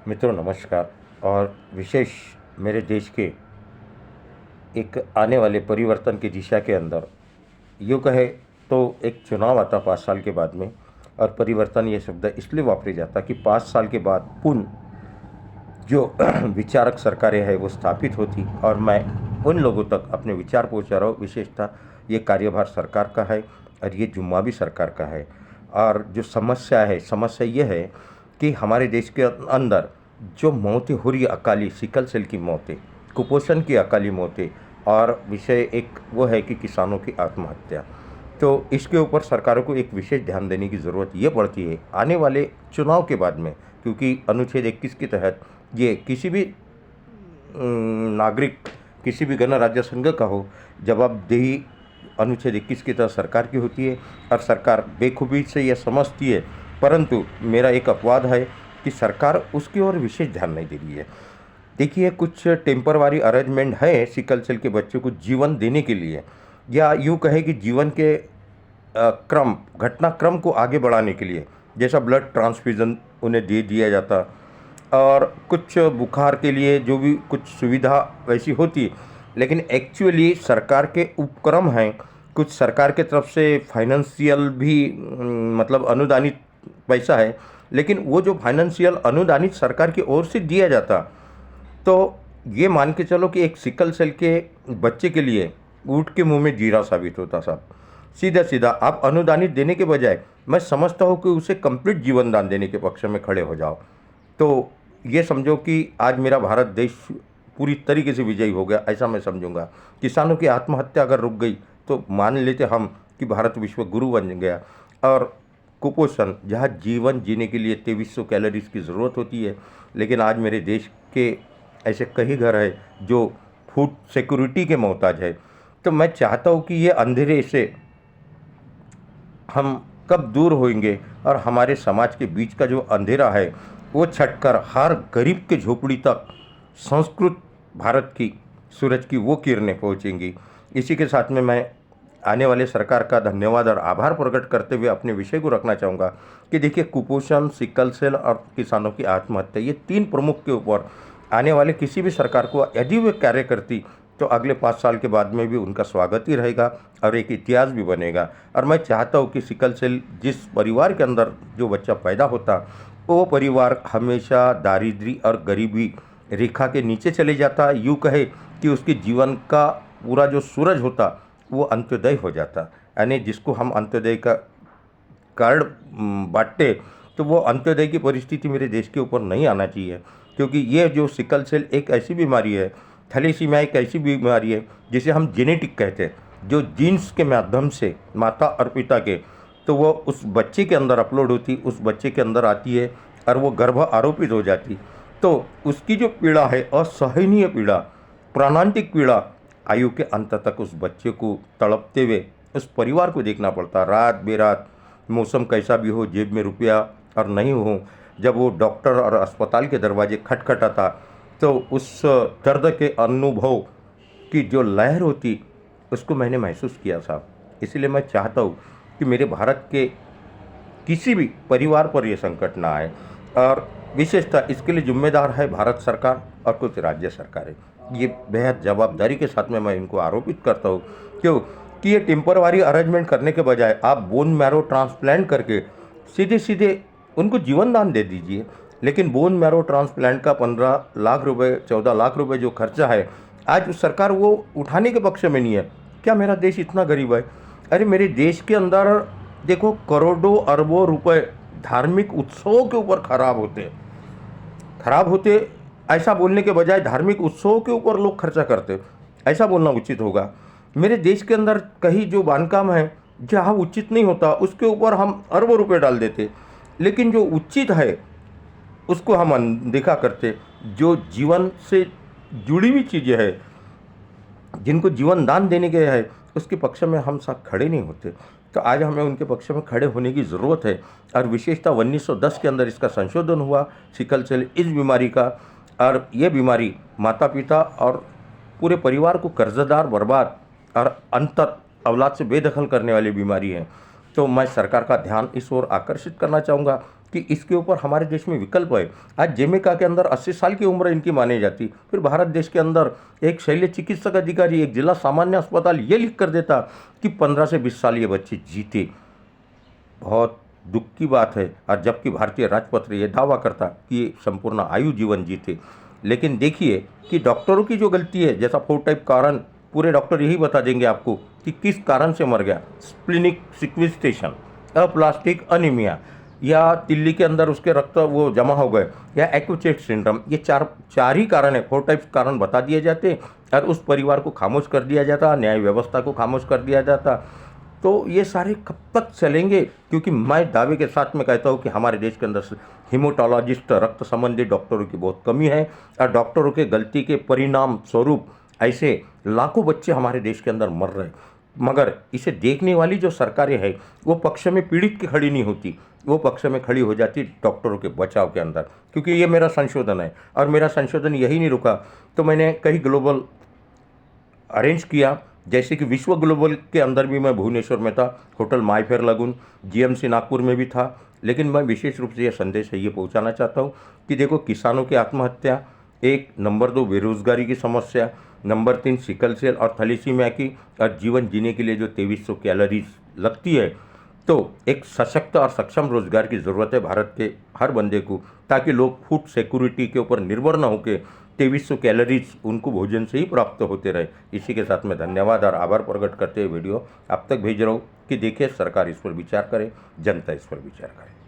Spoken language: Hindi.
मित्रों नमस्कार। और विशेष मेरे देश के एक आने वाले परिवर्तन की दिशा के अंदर यूँ कहे तो एक चुनाव आता 5 साल के बाद में। और परिवर्तन ये शब्द इसलिए वापरी जाता कि 5 साल के बाद पुनः जो विचारक सरकारें हैं वो स्थापित होती और मैं उन लोगों तक अपने विचार पहुँचा रहा हूँ। विशेषतः ये कार्यभार सरकार का है और ये जुम्मा भी सरकार का है। और जो समस्या ये है कि हमारे देश के अंदर जो मौतें हो रही है, अकाली सिकल सेल की मौतें, कुपोषण की अकाली मौतें, और विषय एक वो है कि किसानों की आत्महत्या। तो इसके ऊपर सरकारों को एक विशेष ध्यान देने की ज़रूरत ये पड़ती है आने वाले चुनाव के बाद में, क्योंकि अनुच्छेद 21 के तहत ये किसी भी नागरिक, किसी भी गणराज्य संघ का हो, जवाबदेही अनुच्छेद 21 की तहत सरकार की होती है। और सरकार बेखूबी से यह समझती है, परंतु मेरा एक अपवाद है कि सरकार उसकी ओर विशेष ध्यान नहीं दे रही है। देखिए, कुछ टेम्परवारी अरेंजमेंट है सिकल सेल के बच्चों को जीवन देने के लिए, या यूँ कहे कि जीवन के घटनाक्रम को आगे बढ़ाने के लिए, जैसा ब्लड ट्रांसफ्यूज़न उन्हें दे दिया जाता, और कुछ बुखार के लिए जो भी कुछ सुविधा वैसी होती। लेकिन एक्चुअली सरकार के उपक्रम हैं, कुछ सरकार के तरफ से फाइनेंशियल भी मतलब अनुदानित पैसा है, लेकिन वो जो फाइनेंशियल अनुदानित सरकार की ओर से दिया जाता, तो ये मान के चलो कि एक सिकल सेल के बच्चे के लिए ऊँट के मुंह में जीरा साबित होता साहब। सीधा सीधा आप अनुदानित देने के बजाय मैं समझता हूँ कि उसे कंप्लीट जीवन दान देने के पक्ष में खड़े हो जाओ। तो ये समझो कि आज मेरा भारत देश पूरी तरीके से विजयी हो गया, ऐसा मैं समझूंगा। किसानों की आत्महत्या अगर रुक गई तो मान लेते हम कि भारत विश्व गुरु बन गया। और कुपोषण, जहाँ जीवन जीने के लिए 2300 कैलोरीज की ज़रूरत होती है, लेकिन आज मेरे देश के ऐसे कई घर हैं जो फूड सिक्योरिटी के मोहताज है। तो मैं चाहता हूँ कि ये अंधेरे से हम कब दूर होंगे और हमारे समाज के बीच का जो अंधेरा है वो छटकर हर गरीब के झोपड़ी तक संस्कृत भारत की सूरज की वो किरणें पहुँचेंगी। इसी के साथ में मैं आने वाले सरकार का धन्यवाद और आभार प्रकट करते हुए अपने विषय को रखना चाहूँगा कि देखिए, कुपोषण, सिकल सेल और किसानों की आत्महत्या, ये 3 प्रमुख के ऊपर आने वाले किसी भी सरकार को यदि वे कार्य करती तो अगले 5 साल के बाद में भी उनका स्वागत ही रहेगा और एक इतिहास भी बनेगा। और मैं चाहता हूँ कि सिकल सेल जिस परिवार के अंदर जो बच्चा पैदा होता, वो परिवार हमेशा दारिद्र्य और गरीबी रेखा के नीचे चले जाता। यूँ कहे कि उसके जीवन का पूरा जो सूरज होता वो अंत्योदय हो जाता। यानी जिसको हम अंत्योदय का कार्ड बांटते, तो वो अंत्योदय की परिस्थिति मेरे देश के ऊपर नहीं आना चाहिए, क्योंकि ये जो सिकल सेल एक ऐसी बीमारी है, थैलेसीमिया एक ऐसी बीमारी है जिसे हम जेनेटिक कहते हैं, जो जीन्स के माध्यम से माता और पिता के, तो वो उस बच्चे के अंदर अपलोड होती, उस बच्चे के अंदर आती है और वो गर्भ आरोपित हो जाती। तो उसकी जो पीड़ा है, असहनीय पीड़ा, प्राणांतिक पीड़ा, आयु के अंत तक उस बच्चे को तड़पते हुए उस परिवार को देखना पड़ता। रात बेरात, मौसम कैसा भी हो, जेब में रुपया और नहीं हो, जब वो डॉक्टर और अस्पताल के दरवाजे खटखटाता, तो उस दर्द के अनुभव की जो लहर होती उसको मैंने महसूस किया साहब। इसलिए मैं चाहता हूँ कि मेरे भारत के किसी भी परिवार पर ये संकट ना आए, और विशेषतः इसके लिए जिम्मेदार है भारत सरकार और कुछ राज्य सरकारें। ये बेहद जवाबदारी के साथ में मैं इनको आरोपित करता हूँ, क्यों कि ये टेम्परवारी अरेंजमेंट करने के बजाय आप बोन मैरो ट्रांसप्लांट करके सीधे सीधे उनको जीवन दान दे दीजिए। लेकिन बोन मैरो ट्रांसप्लांट का 15 लाख रुपए, 14 लाख रुपए जो खर्चा है, आज सरकार वो उठाने के पक्ष में नहीं है। क्या मेरा देश इतना गरीब है? अरे मेरे देश के अंदर देखो, करोड़ों अरबों रुपए धार्मिक उत्सवों के ऊपर खराब होते, ऐसा बोलने के बजाय धार्मिक उत्सवों के ऊपर लोग खर्चा करते, ऐसा बोलना उचित होगा। मेरे देश के अंदर कहीं जो बांधकाम है जहाँ उचित नहीं होता, उसके ऊपर हम अरबों रुपए डाल देते, लेकिन जो उचित है उसको हम अनदेखा करते। जो जीवन से जुड़ी हुई चीज़ें हैं, जिनको जीवन दान देने के है, उसके पक्ष में हम सब खड़े नहीं होते। तो आज हमें उनके पक्ष में खड़े होने की ज़रूरत है। और विशेषतः 1910 के अंदर इसका संशोधन हुआ, सिकल सेल इस बीमारी का, और ये बीमारी माता पिता और पूरे परिवार को कर्जदार, बर्बाद और अंतर औलाद से बेदखल करने वाली बीमारी है। तो मैं सरकार का ध्यान इस ओर आकर्षित करना चाहूँगा कि इसके ऊपर हमारे देश में विकल्प है। आज जमैका के अंदर 80 साल की उम्र इनकी मानी जाती, फिर भारत देश के अंदर एक शल्य चिकित्सक अधिकारी, एक जिला सामान्य अस्पताल ये लिख कर देता कि 15 से 20 साल ये बच्चे जीते। बहुत दुख की बात है। और जबकि भारतीय राजपत्र ये दावा करता कि ये संपूर्ण आयु जीवन जीते। लेकिन देखिए कि डॉक्टरों की जो गलती है, जैसा 4 टाइप कारण पूरे डॉक्टर यही बता देंगे आपको कि किस कारण से मर गया। स्प्लिनिक सिक्विस्टेशन, अप्लास्टिक अनीमिया, या तिल्ली के अंदर उसके रक्त वो जमा हो गए, या एक्यूचेट सिंड्रोम, ये चार ही कारण है। 4 टाइप्स कारण बता दिए जाते और उस परिवार को खामोश कर दिया जाता, न्याय व्यवस्था को खामोश कर दिया जाता। तो ये सारे कब तक चलेंगे? क्योंकि मैं दावे के साथ में कहता हूँ कि हमारे देश के अंदर हीमोटोलॉजिस्ट, रक्त संबंधी डॉक्टरों की बहुत कमी है और डॉक्टरों के गलती के परिणाम स्वरूप ऐसे लाखों बच्चे हमारे देश के अंदर मर रहे हैं। मगर इसे देखने वाली जो सरकारें हैं वो पक्ष में पीड़ित की खड़ी नहीं होती, वो पक्ष में खड़ी हो जाती डॉक्टरों के बचाव के अंदर। क्योंकि ये मेरा संशोधन है और मेरा संशोधन यही नहीं रुका, तो मैंने कई ग्लोबल अरेंज किया। जैसे कि विश्व ग्लोबल के अंदर भी मैं भुवनेश्वर में था, होटल मायफेयर लगून, जीएमसी नागपुर में भी था। लेकिन मैं विशेष रूप से यह संदेश है ये पहुंचाना चाहता हूं कि देखो, किसानों की आत्महत्या एक, नंबर 2 बेरोजगारी की समस्या, नंबर 3 सिकल सेल और थैलेसीमिया की, और जीवन जीने के लिए जो 2300 कैलोरीज लगती है, तो एक सशक्त और सक्षम रोजगार की ज़रूरत है भारत के हर बंदे को, ताकि लोग फूड सिक्योरिटी के ऊपर निर्भर न होकर 2300 कैलोरीज उनको भोजन से ही प्राप्त होते रहे। इसी के साथ मैं धन्यवाद और आभार प्रकट करते हुए वीडियो आप तक भेज रहा हूँ कि देखिए, सरकार इस पर विचार करे, जनता इस पर विचार करे।